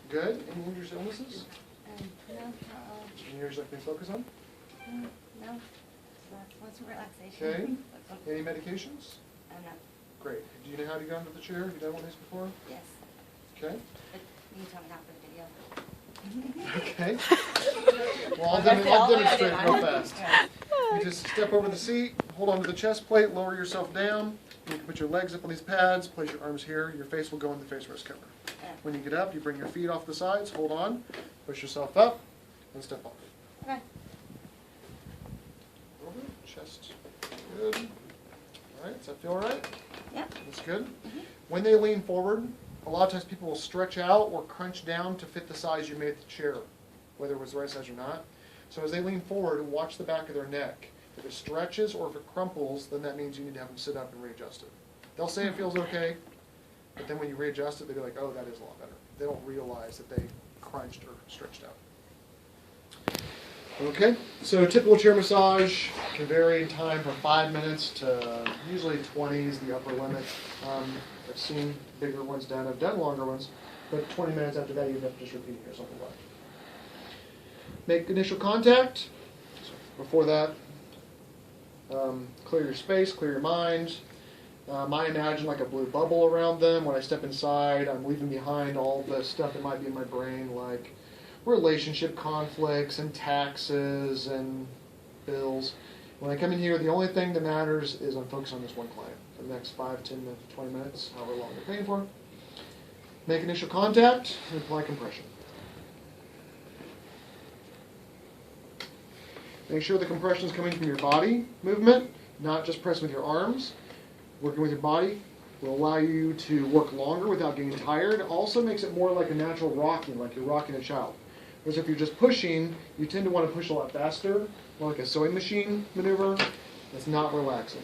Good. Any injuries or illnesses? No. Any areas like to focus on? No. Lots of relaxation. Okay. Any medications? No. Great. Do you know how to get under the chair? Have you done one of these before? Yes. Okay. But you can tell me not for the video. Okay. Well, I'll demonstrate real fast. You just step over the seat, hold onto the chest plate, lower yourself down. You can put your legs up on these pads, place your arms here. Your face will go in the face rest cover. When you get up, you bring your feet off the sides, hold on, push yourself up, and step off. Okay. Over, chest, good. All right, does that feel all right? Yep. That's good. When they lean forward, a lot of times people will stretch out or crunch down to fit the size you made the chair, whether it was the right size or not. So as they lean forward, watch the back of their neck. If it stretches or if it crumples, then that means you need to have them sit up and readjust it. They'll say it feels okay, but then when you readjust it, they'll be like, oh, that is a lot better. They don't realize that they crunched or stretched out. Okay, so typical chair massage can vary in time from 5 minutes to usually 20 is the upper limit. I've seen bigger ones done. I've done longer ones, but 20 minutes after that, you have to just repeat yourself a lot. Make initial contact. Before that, clear your space, clear your mind. I imagine like a blue bubble around them. When I step inside, I'm leaving behind all the stuff that might be in my brain, like relationship conflicts and taxes and bills. When I come in here, the only thing that matters is I'm focused on this one client for the next 5, 10 minutes, 20 minutes, however long they're paying for. Make initial contact and apply compression. Make sure the compression is coming from your body movement, not just pressing with your arms. Working with your body will allow you to work longer without getting tired. It also makes it more like a natural rocking, like you're rocking a child. Whereas if you're just pushing, you tend to want to push a lot faster, more like a sewing machine maneuver. That's not relaxing.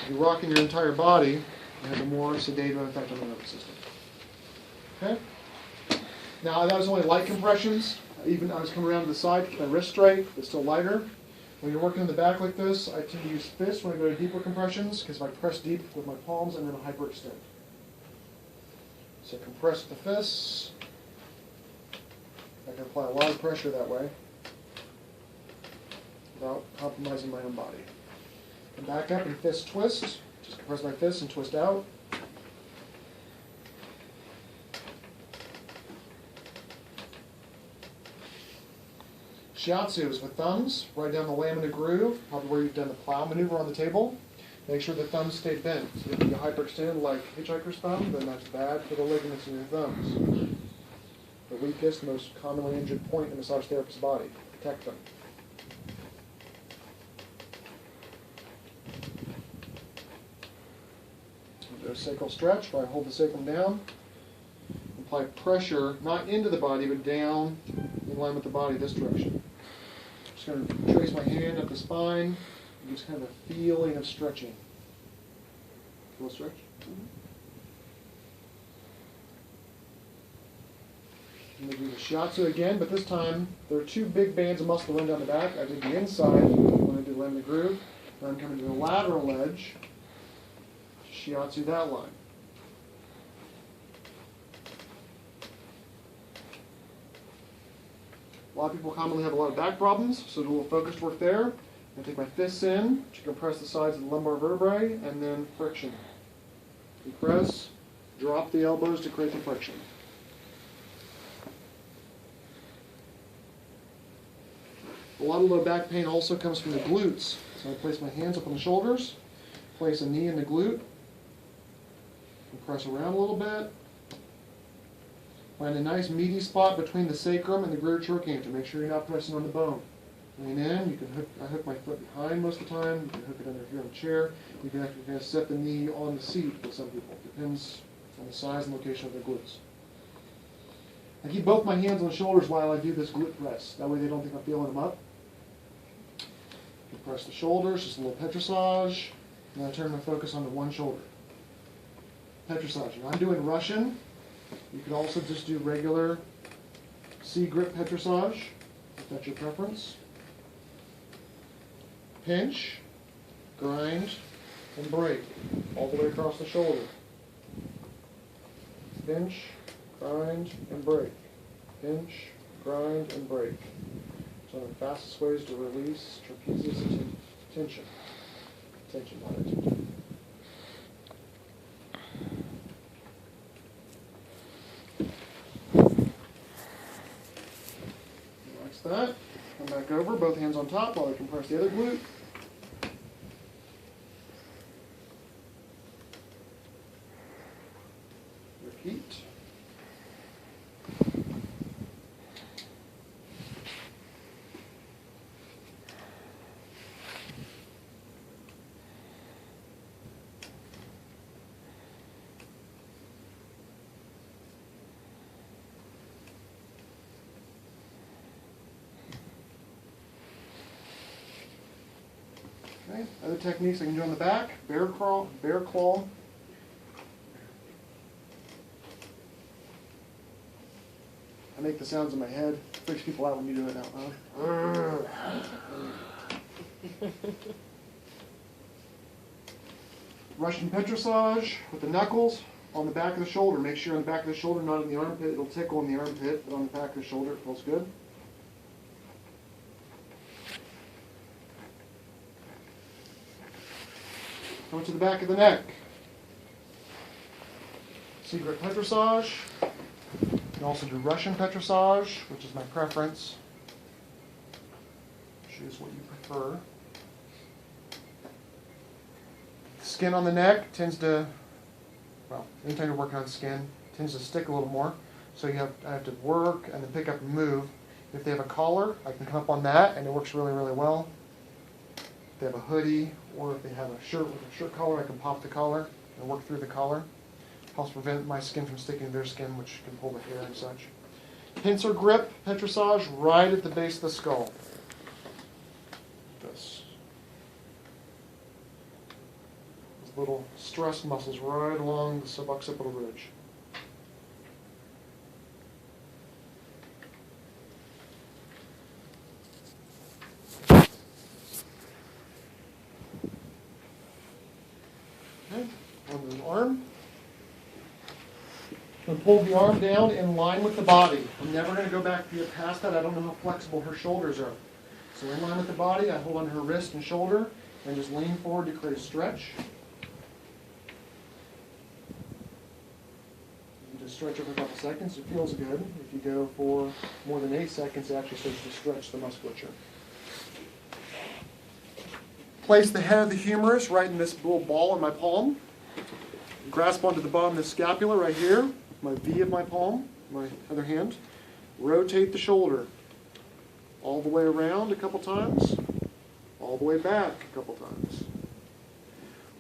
If you're rocking your entire body, it has a more sedative effect on the nervous system. Okay? Now that was only light compressions. Even I was coming around to the side to keep my wrist straight, but still lighter. When you're working in the back like this, I tend to use fists when I go to deeper compressions, because if I press deep with my palms, I'm going to hyperextend. So compress with the fists. I can apply a lot of pressure that way without compromising my own body. And back up and fist twist. Just compress my fists and twist out. Shiatsu is with thumbs, right down the lamina groove, probably where you've done the plow maneuver on the table. Make sure the thumbs stay bent. So if you hyperextend like hitchhiker's thumb, then that's bad for the ligaments in your thumbs. The weakest, most commonly injured point in a massage therapist's body. Protect them. Do a sacral stretch where I hold the sacrum down. Apply pressure, not into the body, but down in line with the body this direction. Just going to trace my hand up the spine, and just kind of a feeling of stretching. Feel a stretch? I'm going to do the shiatsu again, but this time there are 2 big bands of muscle run down the back. I did the inside when I did lamina groove. Now I'm coming to the lateral edge. Shiatsu that line. A lot of people commonly have a lot of back problems, so do a little focused work there. I take my fists in, to compress the sides of the lumbar vertebrae, and then friction. You press, drop the elbows to create the friction. A lot of low back pain also comes from the glutes. So I place my hands up on the shoulders, place a knee in the glute, compress around a little bit. Find a nice meaty spot between the sacrum and the greater trochanter. Make sure you're not pressing on the bone. Lean in. You can I hook my foot behind most of the time. You can hook it under here on the chair. You can actually kind of set the knee on the seat with some people. Depends on the size and location of their glutes. I keep both my hands on the shoulders while I do this glute press. That way they don't think I'm feeling them up. You press the shoulders, just a little petrissage. And I turn my focus onto one shoulder. Petrissage. Now I'm doing Russian. You could also just do regular C-grip petrissage, if that's your preference. Pinch, grind, and break, all the way across the shoulder. Pinch, grind, and break. Pinch, grind, and break. It's one of the fastest ways to release trapezius tension. Tension, not tension. Relax that. Come back over, both hands on top while I compress the other glute. Repeat. Okay, other techniques I can do on the back, bear crawl, bear claw. I make the sounds in my head. It freaks people out when you do it out loud. Russian petrissage with the knuckles on the back of the shoulder. Make sure on the back of the shoulder, not in the armpit. It'll tickle in the armpit, but on the back of the shoulder it feels good. Come to the back of the neck. Secret petrissage. You can also do Russian petrissage, which is my preference. Choose what you prefer. Skin on the neck tends to, well, anytime you're working on skin, tends to stick a little more. So I have to work and then pick up and move. If they have a collar, I can come up on that, and it works really, really well. If they have a hoodie, or if they have a shirt with a shirt collar, I can pop the collar and work through the collar. Helps prevent my skin from sticking to their skin, which can pull the hair and such. Pincer grip, petrissage, right at the base of the skull. This. Those little stress muscles right along the suboccipital ridge. Okay, on the arm. And pull the arm down in line with the body. I'm never going to go back past that. I don't know how flexible her shoulders are. So in line with the body, I hold on her wrist and shoulder and just lean forward to create a stretch. You just stretch it for a couple seconds. It feels good. If you go for more than 8 seconds, it actually starts to stretch the musculature. Place the head of the humerus right in this little ball in my palm. Grasp onto the bottom of the scapula right here. My V of my palm, my other hand. Rotate the shoulder all the way around a couple times, all the way back a couple times.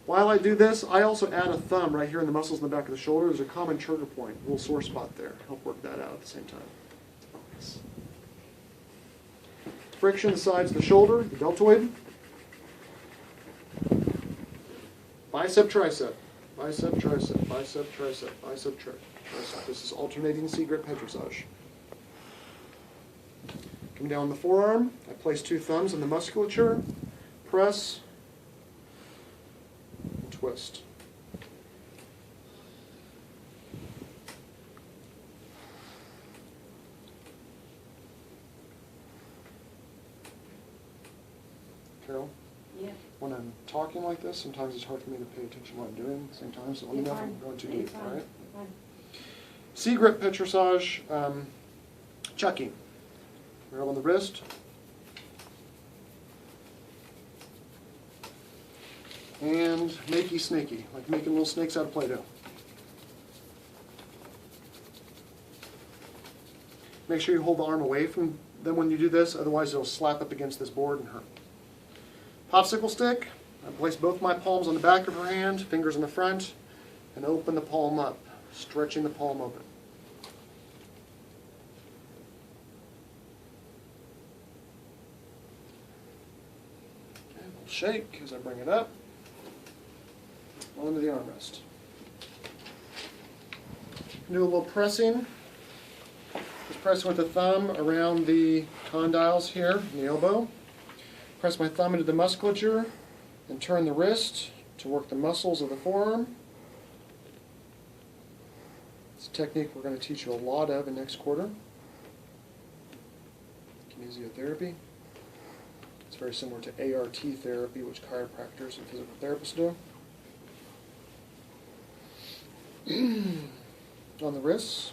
While I do this, I also add a thumb right here in the muscles in the back of the shoulder. There's a common trigger point, a little sore spot there. Help work that out at the same time. Focus. Friction the sides of the shoulder, the deltoid. Bicep, tricep. Bicep, tricep, bicep, tricep, bicep, tricep. This is alternating C-grip petrissage. Come down the forearm. I place 2 thumbs in the musculature. Press. And twist. Carol? Yeah. When I'm talking like this, sometimes it's hard for me to pay attention to what I'm doing at the same time, so let me know if I'm going too deep, all right? C-grip petrissage, chucking. Grab on the wrist. And makey snaky, like making little snakes out of Play-Doh. Make sure you hold the arm away from them when you do this, otherwise it'll slap up against this board and hurt. Popsicle stick. I place both my palms on the back of her hand, fingers in the front, and open the palm up, stretching the palm open. Okay, we'll shake as I bring it up onto the armrest. Do a little pressing. Just pressing with the thumb around the condyles here in the elbow. Press my thumb into the musculature and turn the wrist to work the muscles of the forearm. It's a technique we're going to teach you a lot of in next quarter. kinesiotherapy. It's very similar to ART therapy, which chiropractors and physical therapists do. On the wrists,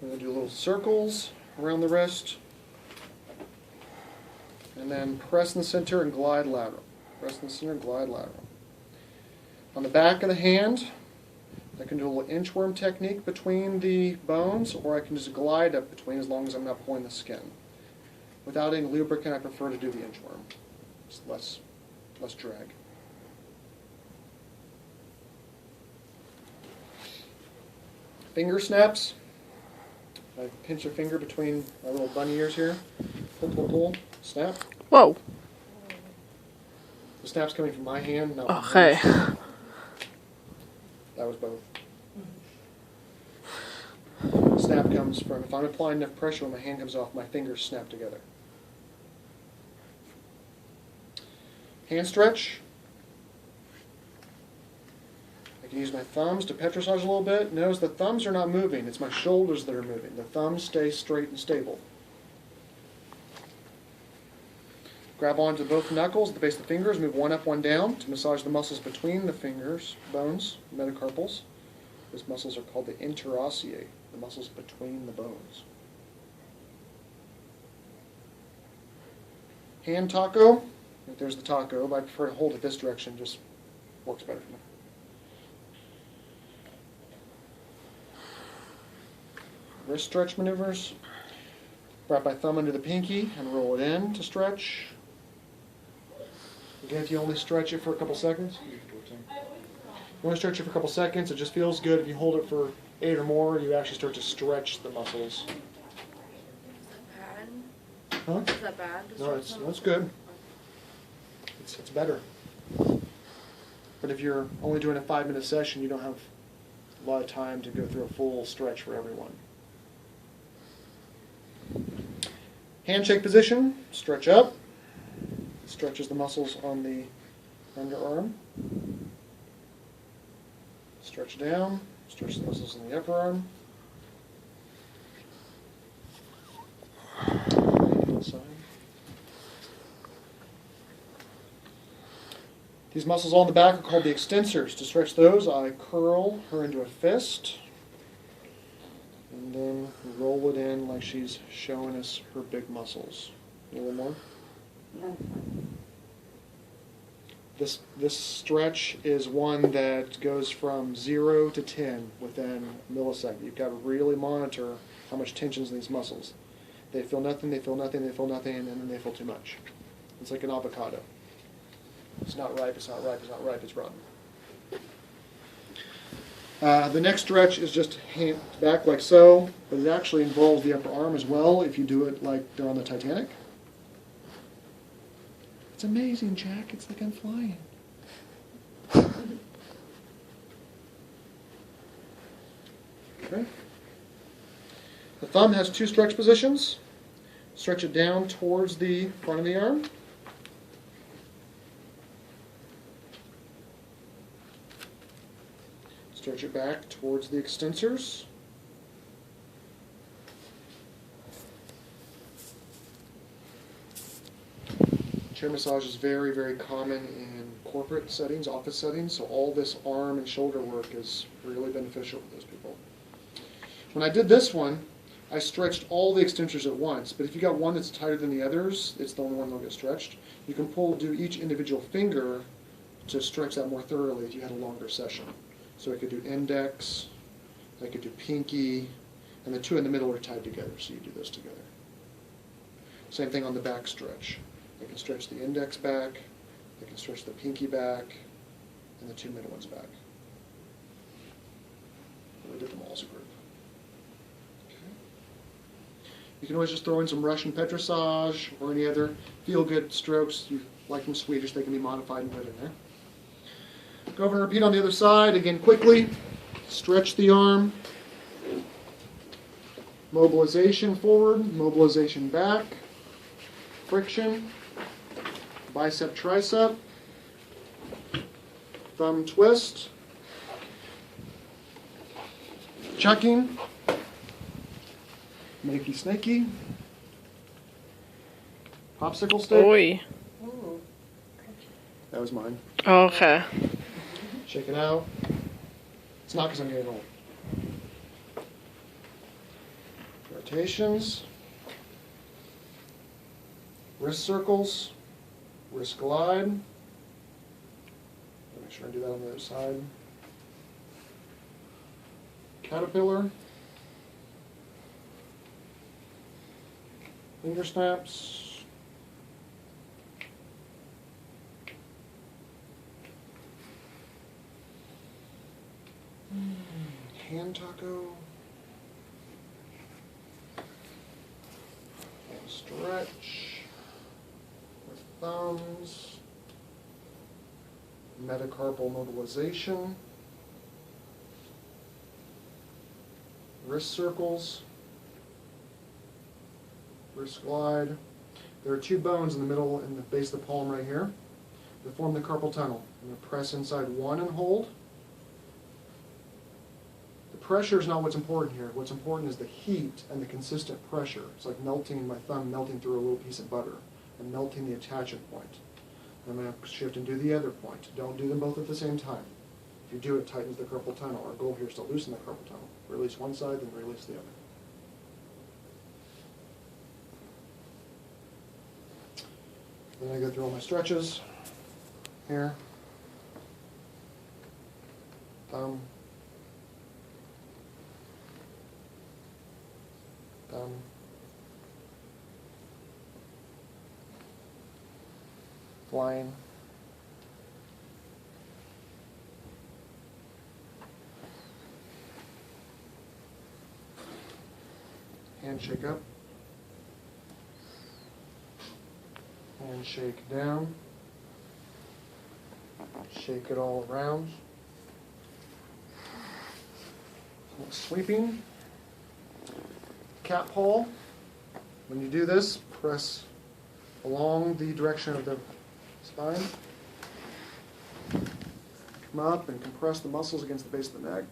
we're going to do little circles around the wrist, and then press in the center and glide lateral. Press in the center and glide lateral. On the back of the hand, I can do a little inchworm technique between the bones, or I can just glide up between as long as I'm not pulling the skin. Without any lubricant, I prefer to do the inchworm. It's less drag. Finger snaps. I pinch a finger between my little bunny ears here. Pull, pull, pull. Snap. Whoa. The snap's coming from my hand, not from Okay. yours. That was both. Snap comes from, if I'm applying enough pressure when my hand comes off, my fingers snap together. Hand stretch. I can use my thumbs to petrissage a little bit. Notice the thumbs are not moving. It's my shoulders that are moving. The thumbs stay straight and stable. Grab onto both knuckles at the base of the fingers. Move one up, one down to massage the muscles between the fingers, bones, metacarpals. Those muscles are called the interosseae, the muscles between the bones. Hand taco. There's the taco, but I prefer to hold it this direction. Just works better for me. Wrist stretch maneuvers. Wrap my thumb under the pinky and roll it in to stretch. Again, if you only stretch it for a couple seconds, you want to stretch it for a couple seconds, it just feels good. If you hold it for 8 or more, you actually start to stretch the muscles. Huh? Is that bad? No, it's good. It's better. But if you're only doing a 5-minute session, you don't have a lot of time to go through a full stretch for everyone. Handshake position, stretch up. Stretches the muscles on the underarm. Stretch down, stretch the muscles in the upper arm. These muscles on the back are called the extensors. To stretch those, I curl her into a fist and then roll it in like she's showing us her big muscles. A little more. This stretch is one that goes from 0 to 10 within a millisecond. You've got to really monitor how much tension's in these muscles. They feel nothing, they feel nothing, they feel nothing, and then they feel too much. It's like an avocado. It's not ripe, it's not ripe, it's not ripe, it's rotten. The next stretch is just hand back like so, but it actually involves the upper arm as well if you do it like they're on the Titanic. It's amazing, Jack. It's like I'm flying. Okay. The thumb has 2 stretch positions. Stretch it down towards the front of the arm. Stretch it back towards the extensors. Chair massage is very, very common in corporate settings, office settings, so all this arm and shoulder work is really beneficial for those people. When I did this one, I stretched all the extensors at once, but if you got one that's tighter than the others, it's the only one that'll get stretched. You can do each individual finger to stretch that more thoroughly if you had a longer session. So I could do index, I could do pinky, and the 2 in the middle are tied together, so you do those together. Same thing on the back stretch. I can stretch the index back, I can stretch the pinky back, and the 2 middle ones back. And we did them all as a group. Okay. You can always just throw in some Russian petrissage or any other feel-good strokes. You like them Swedish, they can be modified and put in there. Go over and repeat on the other side, again quickly. Stretch the arm. Mobilization forward, mobilization back. Friction. Bicep, tricep. Thumb twist. Chucking. Makey snaky. Popsicle stick. Oi. Ooh. That was mine. Okay. Shake it out. It's not because I'm getting old. Rotations. Wrist circles. Wrist glide. Make sure I do that on the other side. Caterpillar. Finger snaps. Hand taco. And stretch with thumbs. Metacarpal mobilization. Wrist circles. Wrist glide. There are two bones in the middle and the base of the palm right here that form the carpal tunnel. I'm going to press inside one and hold. The pressure is not what's important here. What's important is the heat and the consistent pressure. It's like melting my thumb, melting through a little piece of butter and melting the attachment point. I'm going to shift and do the other point. Don't do them both at the same time. If you do, it tightens the carpal tunnel. Our goal here is to loosen the carpal tunnel. Release one side, then release the other. Then I go through all my stretches. Here. Thumb. Thumb. Line. Handshake up. Handshake down. Shake it all around. Sweeping. Cat paw. When you do this, press along the direction of the spine. Come up and compress the muscles against the base of the neck.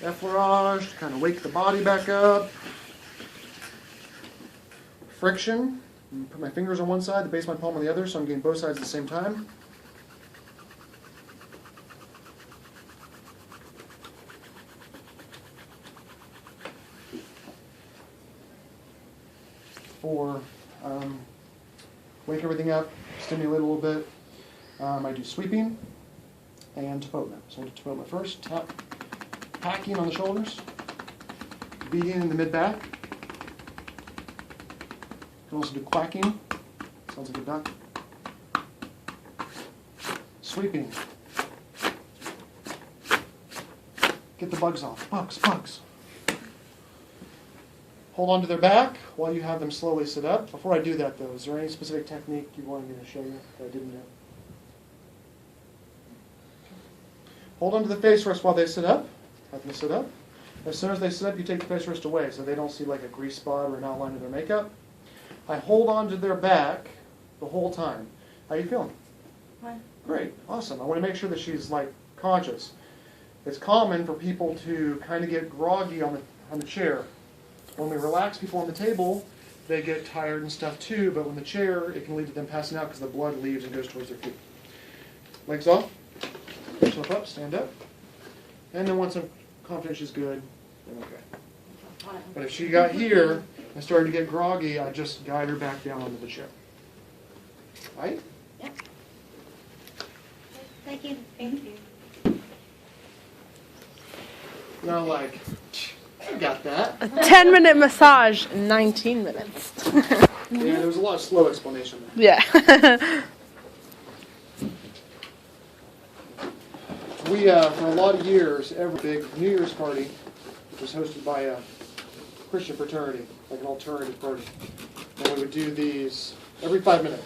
Effleurage to kind of wake the body back up. Friction. Put my fingers on one side, the base of my palm on the other, so I'm getting both sides at the same time. For wake everything up, stimulate a little bit. I do sweeping and Tapotna. So I'll do Tapotna first. Tap, packing on the shoulders, beating in the mid-back. You can also do quacking. Sounds like a duck. Sweeping. Get the bugs off. Bugs, bugs. Hold on to their back while you have them slowly sit up. Before I do that, though, is there any specific technique you wanted me to show you that I didn't do? Hold on to the face rest while they sit up. Have them sit up. As soon as they sit up, you take the face rest away so they don't see like a grease spot or an outline of their makeup. I hold on to their back the whole time. How you feeling? Fine. Great, awesome. I want to make sure that she's like conscious. It's common for people to kind of get groggy on the chair. When we relax people on the table, they get tired and stuff too, but when the chair, it can lead to them passing out because the blood leaves and goes towards their feet. Legs off, push yourself up, stand up. And then once I'm confident she's good, then okay. But if she got here and started to get groggy, I just guide her back down onto the chair. Right? Yep. Thank you. Thank you. Now like, I got that. A 10-minute massage in 19 minutes. Yeah, there was a lot of slow explanation there. Yeah. We, for a lot of years, every big New Year's party, which was hosted by a Christian fraternity, like an alternative party, and we would do these every 5 minutes.